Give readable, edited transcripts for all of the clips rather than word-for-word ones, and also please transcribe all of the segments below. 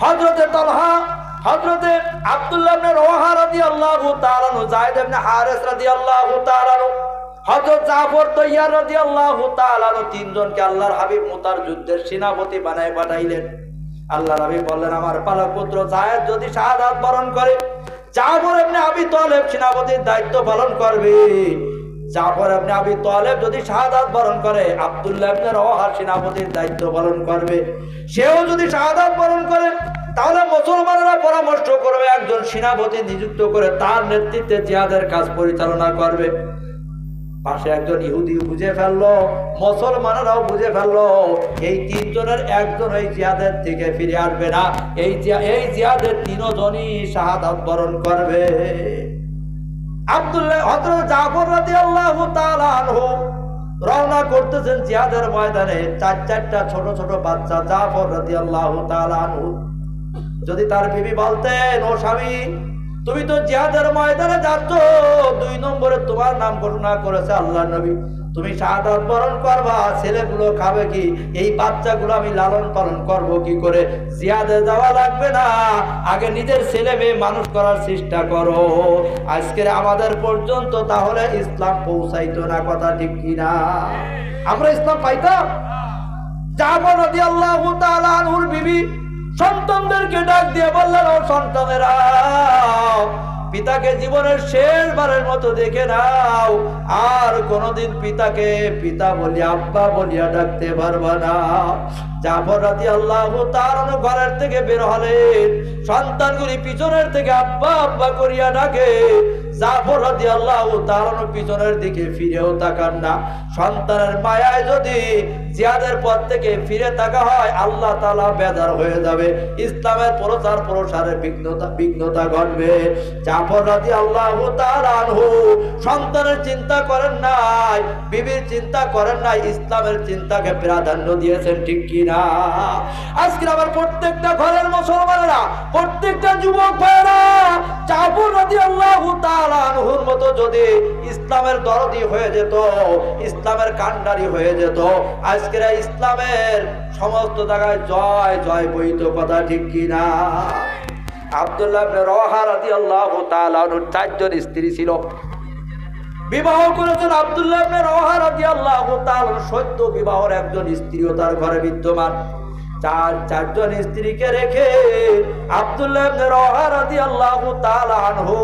হযরতে তালহা, হযরতে আব্দুল্লাহ ইবনে রওয়াহা রাদিয়াল্লাহু তাআলা আনহু, যায়েদ ইবনে হারিস রাদিয়াল্লাহু তাআলা আনহু, হযরত জাফর তাইয়ার রাদিয়াল্লাহু তাআলা আনহু, তিনজনকে আল্লাহর হাবিব মুতার যুদ্ধের সেনাপতি বানায় পাঠাইলেন। আল্লাহর হাবিব বললেন, আমার পালক পুত্র যায়েদ যদি শাহাদাত বরণ করে, জাফর ইবনে আবি তালেব সেনাপতির দায়িত্ব পালন করবে। জাফর ইবনে আবি তালেব যদি শাহাদাত বরণ করে, আব্দুল্লাহ ইবনে রওয়াহা সেনাপতির দায়িত্ব পালন করবে। সেও যদি শাহাদাত বরণ করে, তাহলে মুসলমানরা পরামর্শ করবে একজন সেনাপতি নিযুক্ত করে তার নেতৃত্বে জিহাদের কাজ পরিচালনা করবে। পাশে একজন ইহুদি বুঝে ফেললো, মুসলমানরাও বুঝে ফেললো, এই তিনজনের একজন ওই জিহাদের থেকে ফিরে আসবে না। এই জিহাদের তিনজনই শাহাদাত বরণ করবে। আব্দুল্লাহ হযরত জাফর রাদিয়াল্লাহু তাআলা আনহু রওনা করতেছেন জিহাদের ময়দানে। চারটা ছোট ছোট বাচ্চা। জাফর রাদিয়াল্লাহু তাআলা আনহু যদি তার বিবি বলতেন, ও স্বামী, তুমি তো জিহাদের ময়দানে যাচ্ছ, 2 নম্বরে তোমার নাম ঘোষণা করেছে আল্লাহর নবী, তুমি শাহাদাত বরণ করবা, ছেলেগুলো খাবে কি? এই বাচ্চাগুলো আমি লালন পালন করব কি করে? জিহাদে যাওয়া লাগবে না, আগে নিজের ছেলে মেয়ে মানুষ করার চেষ্টা করো। আজকের আমাদের পর্যন্ত তাহলে ইসলাম পৌঁছাইতো না, কথা ঠিক কিনা? আমরা ইসলাম পাইতাম? জাফর রাদিয়াল্লাহু তাআলা আনহুর বিবি সন্তানদেরকে ডাক দিয়ে বললেন, ও সন্তানেরা, পিতাকে জীবনের শেষবারের মতো দেখে নাও, আর কোনদিন পিতাকে পিতা বলিয়া আব্বা বলিয়া ডাকতে পারবা না। জাফর রাদিয়াল্লাহু তাআলা ঘরের থেকে বের হলেন, সন্তানগুলি পিছনের থেকে আব্বা আব্বা করিয়া ডাকে। জাফর রাদিয়াল্লাহু তাআলা পিছনের দিকে ফিরেও তাকান না। সন্তানের মায়ায় যদি জিহাদের পথ থেকে ফিরে তাকা হয়, আল্লাহ তাআলা বেজার হয়ে যাবে, ইসলামের প্রচার প্রসারে বিঘ্নতা ঘটবে। জাফর রাদিয়াল্লাহু তাআলা আনহু সন্তানের চিন্তা করেন নাই, বিবির চিন্তা করেন নাই, ইসলামের চিন্তাকে প্রাধান্য দিয়েছেন, ঠিক কিনা? আজকে আমার প্রত্যেকটা ঘরের মুসলমানেরা, প্রত্যেকটা যুবক ভাইরা জাফর রাদিয়াল্লাহু তাআলা আনহুর মতো যদি ইসলামের দরদি হয়ে যেত, ইসলামের কান্ডারি হয়ে যেত, আজকের ইসলামের সমস্ত জায়গায় জয় জয় বইত, কথা ঠিক কিনা? আব্দুল্লাহ ইবনে রওয়াহা রাদিয়াল্লাহু তাআলা আনহুর 4 জন স্ত্রী ছিল। বিবাহ করেছেন আব্দুল্লাহ ইবনে রওয়াহা রাদিয়াল্লাহু তাআলা, সদ্য বিবাহের একজন স্ত্রীও তার ঘরে বিদ্যমান। চারজন স্ত্রীকে রেখে আব্দুল্লাহ ইবনে রওয়াহা রাদিয়াল্লাহু তাআলা আনহু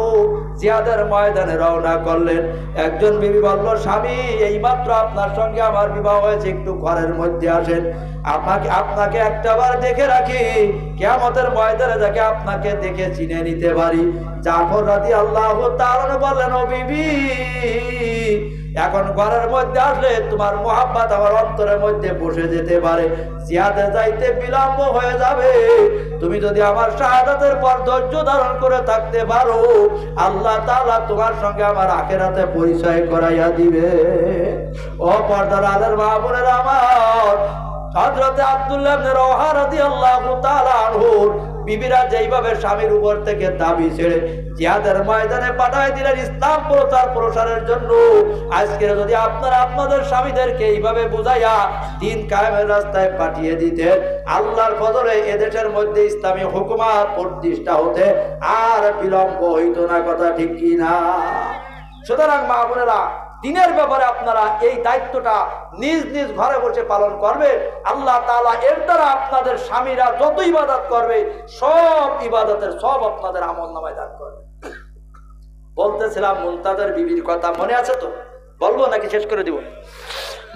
জিহাদের ময়দানে রওনা করলেন। একজন বিবি বলল, স্বামী, এইমাত্র আপনার সঙ্গে আমার বিবাহ হয়েছে, একটু ঘরের মধ্যে আসেন, আপনাকে একটাবার দেখে রাখি, কিয়ামতের ময়দানে যাকে আপনাকে দেখে চিনে নিতে পারি। জাফর রাদিয়াল্লাহু তাআলা বললেন, ও বিবি, এখন ঘরের মধ্যে আসলে তোমার মোহাব্বত আমার অন্তরের মধ্যে বসে যেতে পারে, জিহাদে যাইতে বিলম্ব হয়ে যাবে। তুমি যদি আমার শাহাদাতের পর ধৈর্য ধারণ করে থাকতে পারো, আল্লাহ তাআলা তোমার সঙ্গে আমার আখিরাতে পরিচয় করাইয়া দিবে। ও পর্দার আলের মা বোনেরা আমার, হযরতে আব্দুল্লাহ ইবনে রওয়াহা রাদিয়াল্লাহু তাআলা আনহুর বিবিরা যেইভাবে স্বামীর উপর থেকে দাবি ছেড়ে জিহাদের ময়দানে পাঠায় দিলেন ইসলাম প্রচার প্রসারের জন্য, আজকে যদি আপনারা আপনাদের স্বামীদেরকে এইভাবে বুঝাইয়া দ্বীন কায়েমের রাস্তায় পাঠিয়ে দিতেন, আল্লাহর ফজলে এদেশের মধ্যে ইসলামী হুকুমত প্রতিষ্ঠা হতে আর বিলম্ব হইত না, কথা ঠিক কিনা? সুতরাং মা বোনেরা, দ্বীনের ব্যাপারে আপনারা এই দায়িত্বটা নিজ নিজ ঘরে বসে পালন করবেন। আল্লাহ তাআলা এর দ্বারা আপনাদের স্বামীরা যত ইবাদত করবে, সব ইবাদতের সব আপনাদের আমলনামায় দান করবে। বলতেছিলাম মুনতাজার বিবির কথা, মনে আছে তো? বলবো নাকি শেষ করে দিব?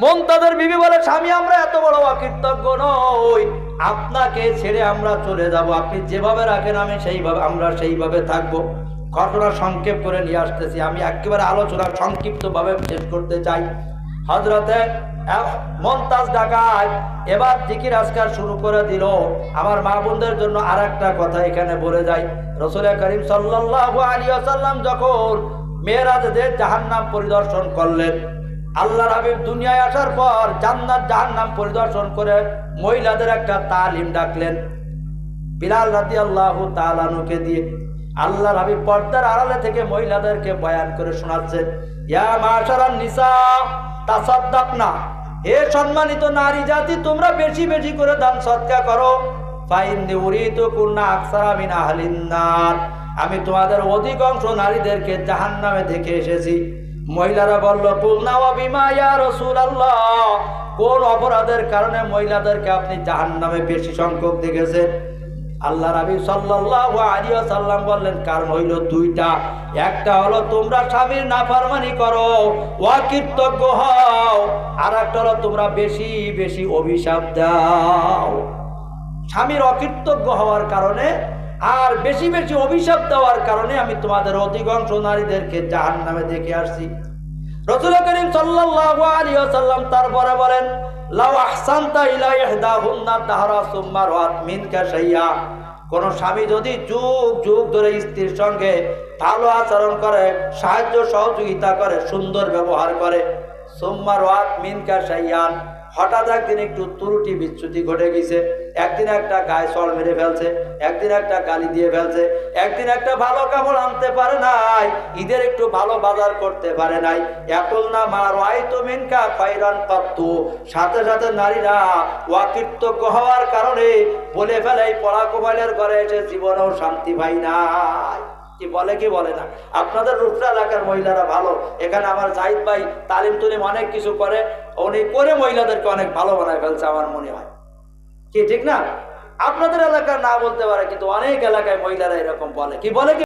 মুনতাজার বিবি বলে, স্বামী, আমরা এত বড় অকৃতজ্ঞ নই, আপনাকে ছেড়ে আমরা চলে যাব, আপনি যেভাবে রাখেন আমরা সেইভাবে থাকবো। ঘটনা সংক্ষেপ করে নিয়ে আসতেছি, আমি একেবারে আলোচনা সংক্ষিপ্তভাবে শেষ করতে চাই। হযরতে মুনতাজ ঢাকায় এবার জিকির আজকার শুরু করে দিল। আমার মা বোনদের জন্য আর একটা কথা এখানে বলে যাই। রাসূল করিম সাল্লাল্লাহু আলাইহি ওয়াসাল্লাম যখন মেরাজে জাহান্নাম পরিদর্শন করলেন, আল্লাহর হাবিব দুনিয়ায় আসার পর জান্নাত জাহান্নাম পরিদর্শন করে মহিলাদের একটা তালিম ডাকলেন বিলাল রাদিয়াল্লাহু তাআলা আনহুকে দিয়ে। আল্লাহর হাবিব পর্দার আড়ালে থেকে মহিলাদেরকে বয়ান করে শোনাচ্ছেন, ইয়া মাশারান নিসা তাসাদ্দাকনা, হে সম্মানিত নারী জাতি, তোমরা বেশি বেশি করে দান সদকা করো। ফাইন্নী উরিদু কুন্না আকসারা মিন আহলিন নার, আমি তোমাদের অধিকাংশ নারীদেরকে জাহান্নামে দেখে এসেছি। মহিলারা বলল, কুলনা ওয়া বিমা ইয়া রাসূলুল্লাহ, কোন অপরাধের কারণে মহিলাদেরকে আপনি জাহান্নামে বেশি সংখ্যক দেখেছেন? আল্লাহ নবী সাল্লাল্লাহু আলাইহি ওয়াসাল্লাম বললেন, কারণ হইল দুইটা। একটা হলো তোমরা স্বামীর নাফরমানি করো, অকৃতজ্ঞ হও, আর একটা হলো তোমরা বেশি বেশি অভিশাপ দাও। স্বামীর অকৃতজ্ঞ হওয়ার কারণে আর বেশি বেশি অভিশাপ দেওয়ার কারণে আমি তোমাদের অধিকাংশ নারীদেরকে জাহান্নামে দেখে আসছি। রাসূল করিম সাল্লাল্লাহু আলাইহি ওয়াসাল্লাম তারপরে বলেন, লাউ আহসানতা ইলা ইহদাহুন্না দাহরা সুম্মা রাত মিনকা শাইয়া, কোন স্বামী যদি যুগ যুগ ধরে স্ত্রীর সঙ্গে ভালো আচরণ করে, সাহায্য সহযোগিতা করে, সুন্দর ব্যবহার করে, সুম্মা রাত মিনকা শাইয়ান, হঠাৎ একদিন একটু ত্রুটি বিচ্যুতি ঘটে গেছে, একদিন একটা গায়ে চড় মেরে ফেলছে, একদিন একটা গালি দিয়ে ফেলছে, একদিন একটা ভালো কাপড় আনতে পারে নাই, ঈদের একটু ভালো বাজার করতে পারে নাই, এখন না মার ওয়াই তো মিনকা ফাইরান পাত্তু, সাথে সাথে নারীরা অকৃতজ্ঞ হওয়ার কারণে বলে ফেলে, এই পড়া কোপালের ঘরে এসে জীবনেও শান্তি পাই নাই। কি বলে কি বলে না? আপনাদের রূপসা এলাকার মহিলারা ভালো, এখানে আমার জাহিদ ভাই তালিম তুলিম অনেক কিছু করে, উনি করে মহিলাদেরকে অনেক ভালো বানায় ফেলছে আমার মনে হয়, কি ঠিক না? আপনাদের এলাকার না বলতে পারে, কিন্তু অনেক এলাকায় মহিলারা এরকম বলে। কি বলে কি